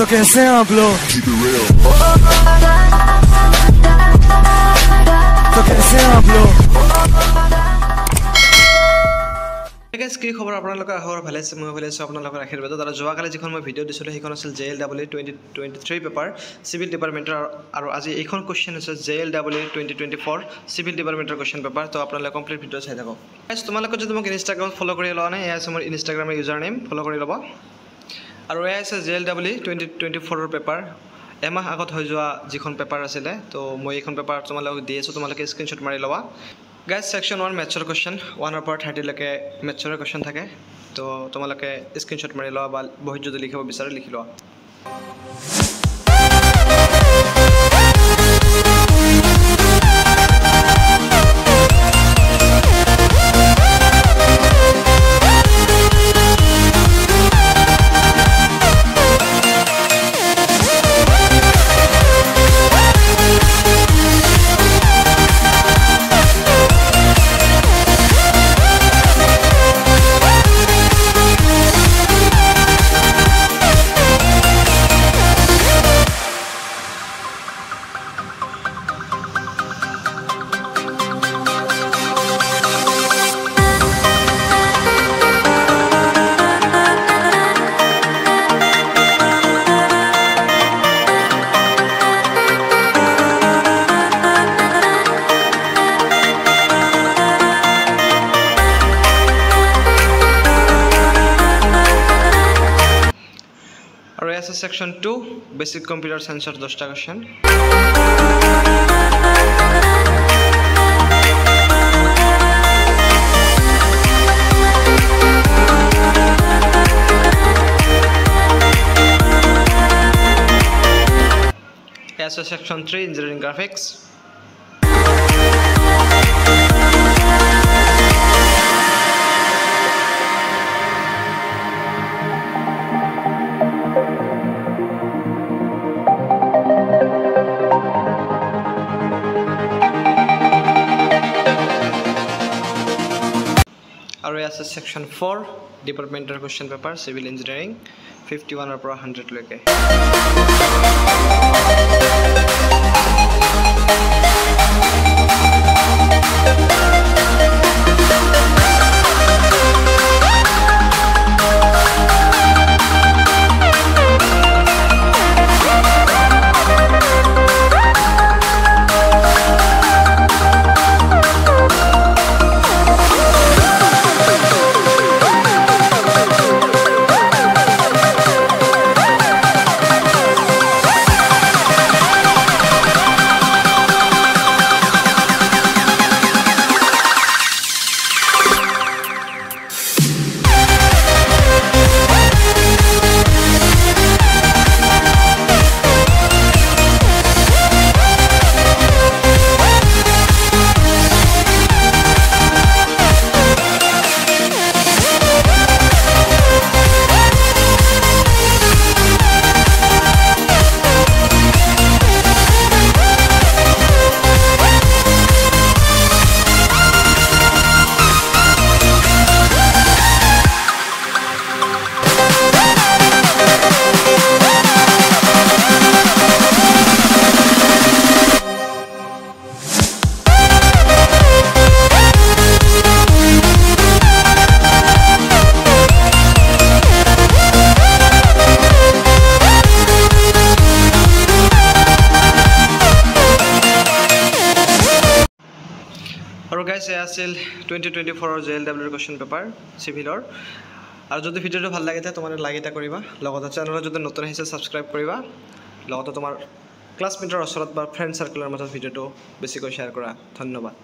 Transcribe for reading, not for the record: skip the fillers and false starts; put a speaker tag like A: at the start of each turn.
A: तो कैसे हैं आप लोग तो कैसे हैं आप लोग
B: गाइस কি খবৰ আপোনালোকৰ আহৰ ভালে আছে মই ভালে আছো আপোনালোকৰ আশীৰ্বাদত আৰু যোৱাকালি যিখন মই ভিডিও দিছিলো সেইখন আছিল JLW 2023 পেপাৰ সিভিল ডিপাৰ্টমেন্টৰ আৰু আজি এইখন কোশ্চেন আছে JLW 2024 সিভিল ডিপাৰ্টমেন্টৰ কোশ্চেন পেপাৰ তো আপোনালোকে কমপ্লিট ভিডিও চাই থাকক গাইস তোমালোকে যদি মোক ইনষ্টাগ্ৰামত ফলো কৰি লোৱা নাই এয়া আছে মোৰ ইনষ্টাগ্ৰামৰ ইউজাৰ নেম ফলো কৰি ল'বা আৰু এয়া আছে JLW 2024 পেপাৰ এমাহ আগত হৈ যোৱা যিখন পেপাৰ আছিল তো মই এইখন পেপাৰ তোমালোকক দি আছো তোমালোকে স্ক্ৰিনশ্বট মাৰি ল'বা গাইস সেকশন 1 ম্যাথছৰ কোশ্চেন 1 ৰ পৰা 30 লৈকে ম্যাথছৰ কোশ্চেন থাকে তো তোমালোকে স্ক্ৰিনশ্বট মাৰি লোৱা বা বহিত যদি লিখিব বিচাৰে লিখি লোৱা Section 2 Basic Computer Science 10টা question Section 3 Engineering Graphics Section 4 Departmental Question Paper Civil Engineering 51 or 100 leke guys asil 2024 JLW question paper civil or আর যদি ভিডিওটো ভাল লাগে তে তোমার লাইক এটা করিবা লগতে চ্যানেলত যদি নতুন আহিছে সাবস্ক্রাইব করিবা লগতে তোমার ক্লাসমেটৰ ওচৰত বা ফ্ৰেন্ড সাৰ্কেলৰ মাজত ভিডিওটো বেছিকৈ শেয়াৰ কৰা ধন্যবাদ